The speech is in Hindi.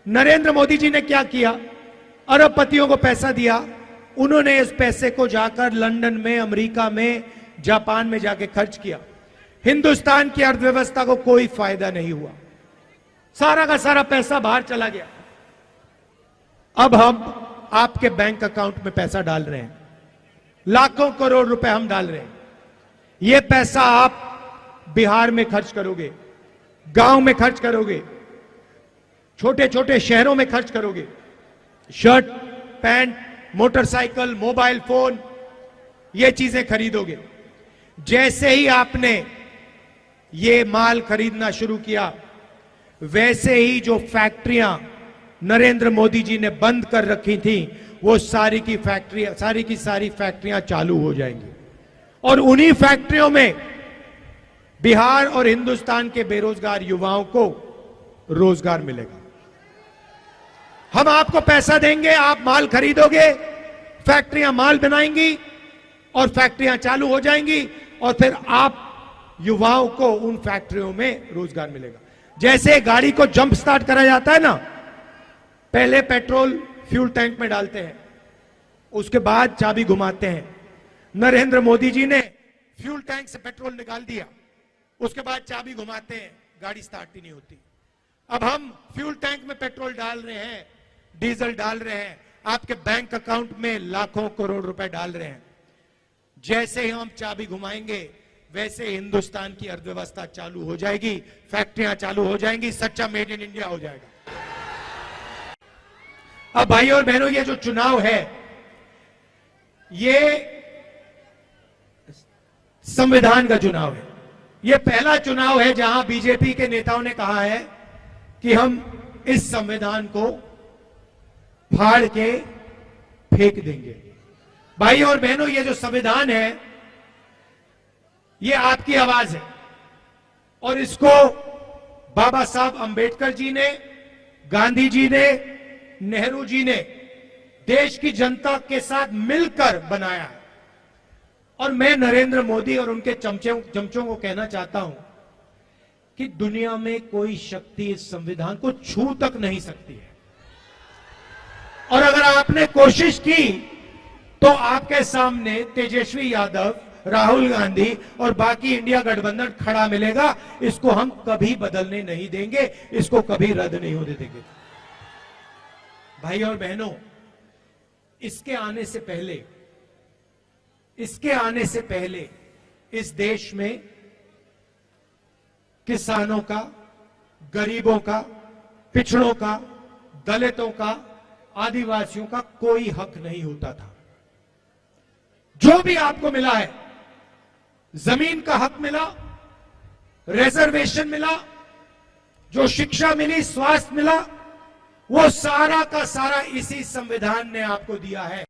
नरेंद्र मोदी जी ने क्या किया? अरबपतियों को पैसा दिया, उन्होंने इस पैसे को जाकर लंदन में, अमेरिका में, जापान में जाके खर्च किया। हिंदुस्तान की अर्थव्यवस्था को कोई फायदा नहीं हुआ, सारा का सारा पैसा बाहर चला गया। अब हम आपके बैंक अकाउंट में पैसा डाल रहे हैं, लाखों करोड़ रुपए हम डाल रहे हैं। यह पैसा आप बिहार में खर्च करोगे, गांव में खर्च करोगे, छोटे छोटे शहरों में खर्च करोगे, shirt, pant, motorcycle, mobile phone, ये चीजें खरीदोगे। जैसे ही आपने ये माल खरीदना शुरू किया, वैसे ही जो फैक्ट्रियां नरेंद्र मोदी जी ने बंद कर रखी थी, वो सारी की सारी फैक्ट्रियां चालू हो जाएंगी। और उन्हीं फैक्ट्रियों में बिहार और हिंदुस्तान के बेरोजगार युवाओं को रोजगार मिलेगा। हम आपको पैसा देंगे, आप माल खरीदोगे, फैक्ट्रियां माल बनाएंगी और फैक्ट्रियां चालू हो जाएंगी, और फिर आप युवाओं को उन फैक्ट्रियों में रोजगार मिलेगा। जैसे गाड़ी को जंप स्टार्ट करा जाता है ना, पहले पेट्रोल फ्यूल टैंक में डालते हैं, उसके बाद चाबी घुमाते हैं। नरेंद्र मोदी जी ने फ्यूल टैंक से पेट्रोल निकाल दिया, उसके बाद चाबी घुमाते हैं, गाड़ी स्टार्ट ही नहीं होती। अब हम फ्यूल टैंक में पेट्रोल डाल रहे हैं, डीजल डाल रहे हैं, आपके बैंक अकाउंट में लाखों करोड़ रुपए डाल रहे हैं। जैसे ही हम चाबी घुमाएंगे, वैसे हिंदुस्तान की अर्थव्यवस्था चालू हो जाएगी, फैक्ट्रियां चालू हो जाएंगी, सच्चा मेड इन इंडिया हो जाएगा। अब भाइयों और बहनों, ये जो चुनाव है, ये संविधान का चुनाव है। ये पहला चुनाव है जहां बीजेपी के नेताओं ने कहा है कि हम इस संविधान को फाड़ के फेंक देंगे। भाइयों और बहनों, ये जो संविधान है, ये आपकी आवाज है, और इसको बाबा साहब अंबेडकर जी ने, गांधी जी ने, नेहरू जी ने देश की जनता के साथ मिलकर बनाया है। और मैं नरेंद्र मोदी और उनके चमचों को कहना चाहता हूं कि दुनिया में कोई शक्ति इस संविधान को छू तक नहीं सकती है। और अगर आपने कोशिश की तो आपके सामने तेजस्वी यादव, राहुल गांधी और बाकी इंडिया गठबंधन खड़ा मिलेगा। इसको हम कभी बदलने नहीं देंगे, इसको कभी रद्द नहीं होने देंगे। भाई और बहनों, इसके आने से पहले इस देश में किसानों का, गरीबों का, पिछड़ों का, दलितों का, आदिवासियों का कोई हक नहीं होता था। जो भी आपको मिला है, जमीन का हक मिला, रिजर्वेशन मिला, जो शिक्षा मिली, स्वास्थ्य मिला, वो सारा का सारा इसी संविधान ने आपको दिया है।